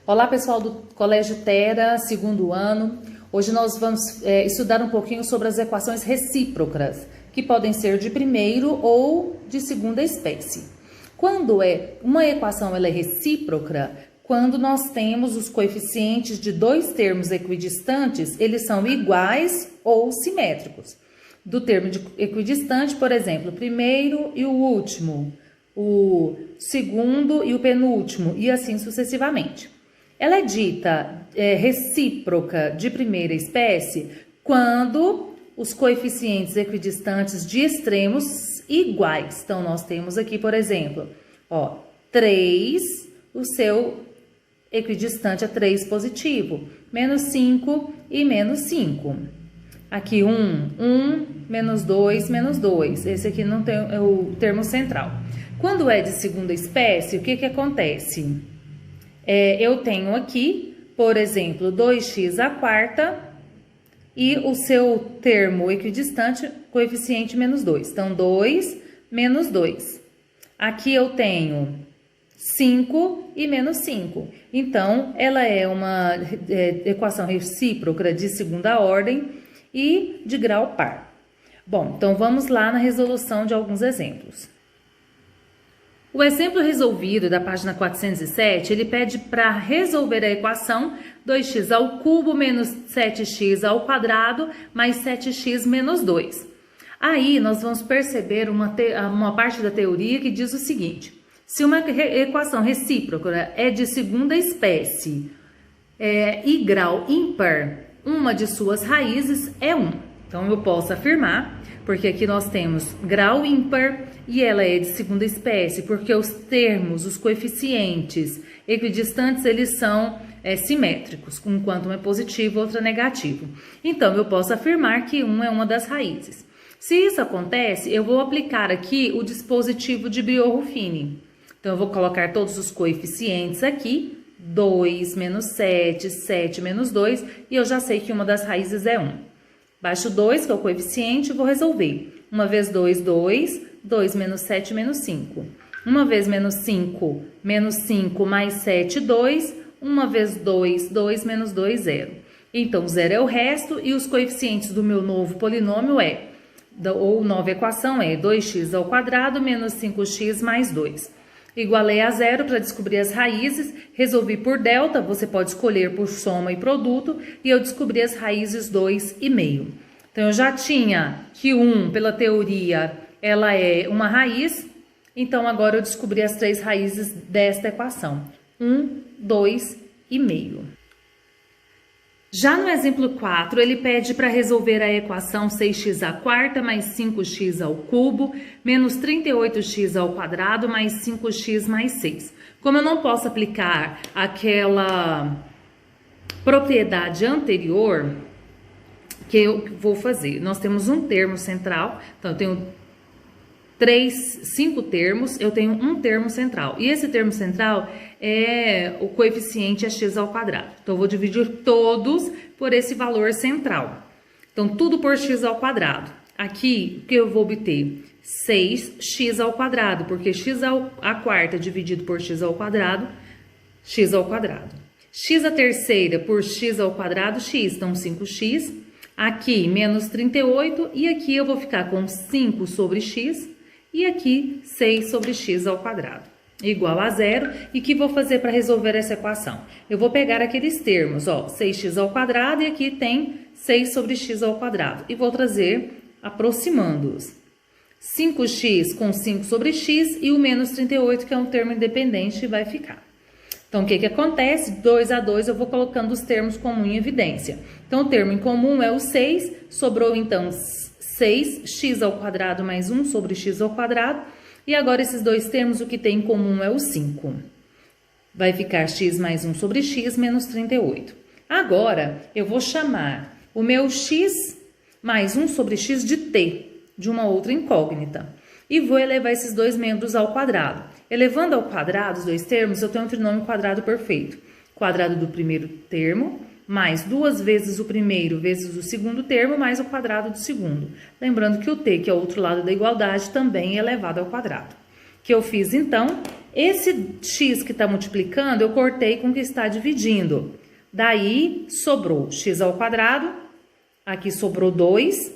Olá, pessoal do Colégio Tera, segundo ano. Hoje nós vamos estudar um pouquinho sobre as equações recíprocas, que podem ser de primeiro ou de segunda espécie. Quando uma equação ela é recíproca, quando nós temos os coeficientes de dois termos equidistantes, eles são iguais ou simétricos. Do termo equidistante, por exemplo, o primeiro e o último, o segundo e o penúltimo, e assim sucessivamente. Ela é dita recíproca de primeira espécie quando os coeficientes equidistantes de extremos iguais. Então, nós temos aqui, por exemplo, 3, o seu equidistante é 3 positivo, menos 5 e menos 5. Aqui 1, menos 2, menos 2. Esse aqui não tem o termo central. Quando é de segunda espécie, o que acontece? Eu tenho aqui, por exemplo, 2x à quarta e o seu termo equidistante, coeficiente menos 2. Então, 2 menos 2. Aqui eu tenho 5 e menos 5. Então, ela é uma equação recíproca de segunda ordem e de grau par. Bom, então vamos lá na resolução de alguns exemplos. O exemplo resolvido da página 407, ele pede para resolver a equação 2x ao cubo menos 7x ao quadrado mais 7x menos 2. Aí, nós vamos perceber uma parte da teoria que diz o seguinte: se uma equação recíproca é de segunda espécie e grau ímpar, uma de suas raízes é 1. Então, eu posso afirmar, porque aqui nós temos grau ímpar e ela é de segunda espécie, porque os termos, os coeficientes equidistantes, eles são simétricos, enquanto um é positivo, outro é negativo. Então, eu posso afirmar que 1 é uma das raízes. Se isso acontece, eu vou aplicar aqui o dispositivo de Biot-Ruffini. Então, eu vou colocar todos os coeficientes aqui, 2 menos 7, 7 menos 2, e eu já sei que uma das raízes é 1. Baixo 2, que é o coeficiente, vou resolver. 1 vezes 2, 2. 2 menos 7, menos 5. 1 vezes menos 5, menos 5 mais 7, 2. 1 vezes 2, 2 menos 2, 0. Então, 0 é o resto e os coeficientes do meu novo polinômio ou nova equação é 2x ao quadrado menos 5x mais 2. Igualei a 0 para descobrir as raízes, resolvi por delta, você pode escolher por soma e produto, e eu descobri as raízes 2 e meio. Então, eu já tinha que 1, pela teoria, ela é uma raiz, então agora eu descobri as 3 raízes desta equação, 1, 2 e meio. Já no exemplo 4, ele pede para resolver a equação 6x à quarta mais 5x ao cubo menos 38x ao quadrado mais 5x mais 6. Como eu não posso aplicar aquela propriedade anterior, que eu vou fazer? Nós temos um termo central, então eu tenho 5 termos, eu tenho um termo central. E esse termo central o coeficiente é x ao quadrado. Então, eu vou dividir todos por esse valor central. Então, tudo por x ao quadrado. Aqui, o que eu vou obter? 6x ao quadrado, porque x à quarta dividido por x ao quadrado, x ao quadrado. X à terceira por x ao quadrado, x, então 5x. Aqui, menos 38, e aqui eu vou ficar com 5 sobre x, e aqui 6 sobre x ao quadrado, igual a 0. E o que vou fazer para resolver essa equação? Eu vou pegar aqueles termos, 6x ao quadrado, e aqui tem 6 sobre x ao quadrado. E vou trazer, aproximando-os. 5x com 5 sobre x e o menos 38, que é um termo independente, vai ficar. Então, o que acontece? 2 a 2, eu vou colocando os termos comuns em evidência. Então, o termo em comum é o 6, sobrou então 6x ao quadrado mais 1 sobre x ao quadrado. E agora, esses dois termos, o que tem em comum é o 5. Vai ficar x mais 1 sobre x menos 38. Agora, eu vou chamar o meu x mais 1 sobre x de t, de uma outra incógnita. E vou elevar esses dois membros ao quadrado. Elevando ao quadrado os dois termos, eu tenho um trinômio quadrado perfeito. Quadrado do primeiro termo mais 2 vezes o primeiro vezes o segundo termo, mais o quadrado do segundo. Lembrando que o t, que é o outro lado da igualdade, também é elevado ao quadrado. O que eu fiz, então? Esse x que está multiplicando, eu cortei com o que está dividindo. Daí, sobrou x ao quadrado, aqui sobrou 2,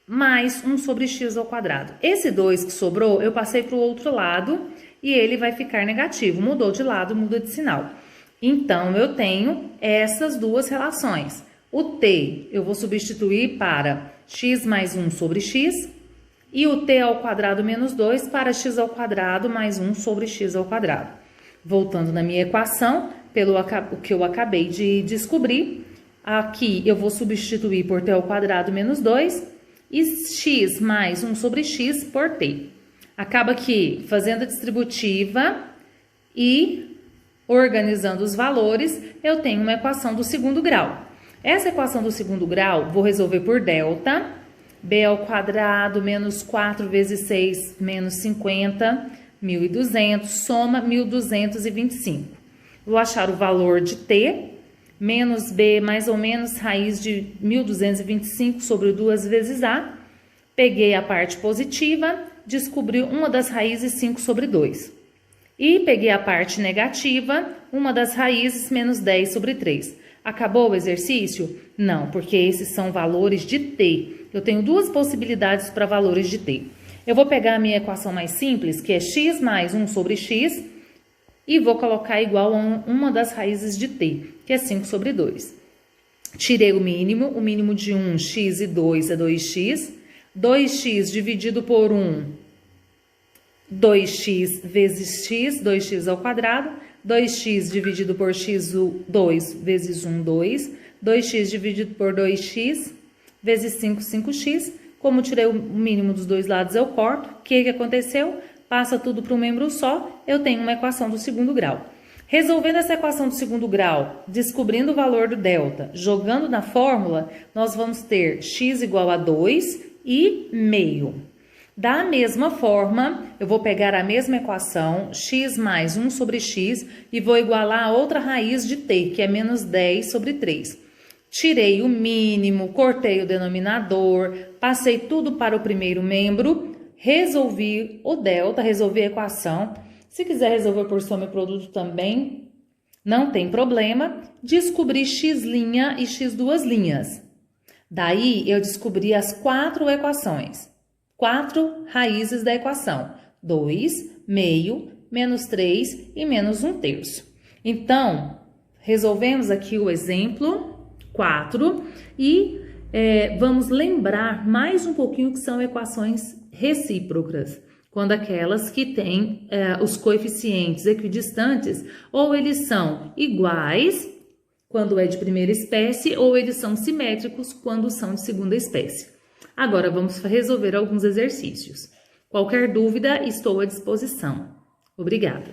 mais 1 sobre x ao quadrado. Esse 2 que sobrou, eu passei para o outro lado e ele vai ficar negativo. Mudou de lado, muda de sinal. Então, eu tenho essas duas relações. O t eu vou substituir para x mais 1 sobre x e o t ao quadrado menos 2 para x ao quadrado mais 1 sobre x ao quadrado. Voltando na minha equação, pelo que eu acabei de descobrir, aqui eu vou substituir por t ao quadrado menos 2 e x mais 1 sobre x por t. Acaba que, fazendo a distributiva e organizando os valores, eu tenho uma equação do segundo grau. Essa equação do segundo grau, vou resolver por delta, b ao quadrado menos 4 vezes 6 menos 50, 1.200, soma 1.225. Vou achar o valor de t, menos b mais ou menos raiz de 1.225 sobre 2 vezes a. Peguei a parte positiva, descobri uma das raízes 5 sobre 2. E peguei a parte negativa, uma das raízes menos 10 sobre 3. Acabou o exercício? Não, porque esses são valores de t. Eu tenho duas possibilidades para valores de t. Eu vou pegar a minha equação mais simples, que é x mais 1 sobre x, e vou colocar igual a uma das raízes de t, que é 5 sobre 2. Tirei o mínimo de 1, x e 2 é 2x. 2x dividido por 1, 2x vezes x, 2x ao quadrado. 2x dividido por x, 2 vezes 1, 2. 2x dividido por 2x vezes 5, 5x. Como tirei o mínimo dos dois lados, eu corto. O que aconteceu? Passa tudo para um membro só, eu tenho uma equação do segundo grau. Resolvendo essa equação do segundo grau, descobrindo o valor do delta, jogando na fórmula, nós vamos ter x igual a 2 e meio. Da mesma forma, eu vou pegar a mesma equação, x mais 1 sobre x, e vou igualar a outra raiz de t, que é menos 10 sobre 3. Tirei o mínimo, cortei o denominador, passei tudo para o primeiro membro, resolvi o delta, resolvi a equação. Se quiser resolver por soma e produto também, não tem problema. Descobri x' e x duas linhas. Daí, eu descobri as 4 equações. 4 raízes da equação. 2, meio, menos 3 e menos 1/3. Então, resolvemos aqui o exemplo 4 e vamos lembrar mais um pouquinho que são equações recíprocas. Quando aquelas que têm os coeficientes equidistantes, ou eles são iguais, quando é de primeira espécie, ou eles são simétricos, quando são de segunda espécie. Agora, vamos resolver alguns exercícios. Qualquer dúvida, estou à disposição. Obrigada.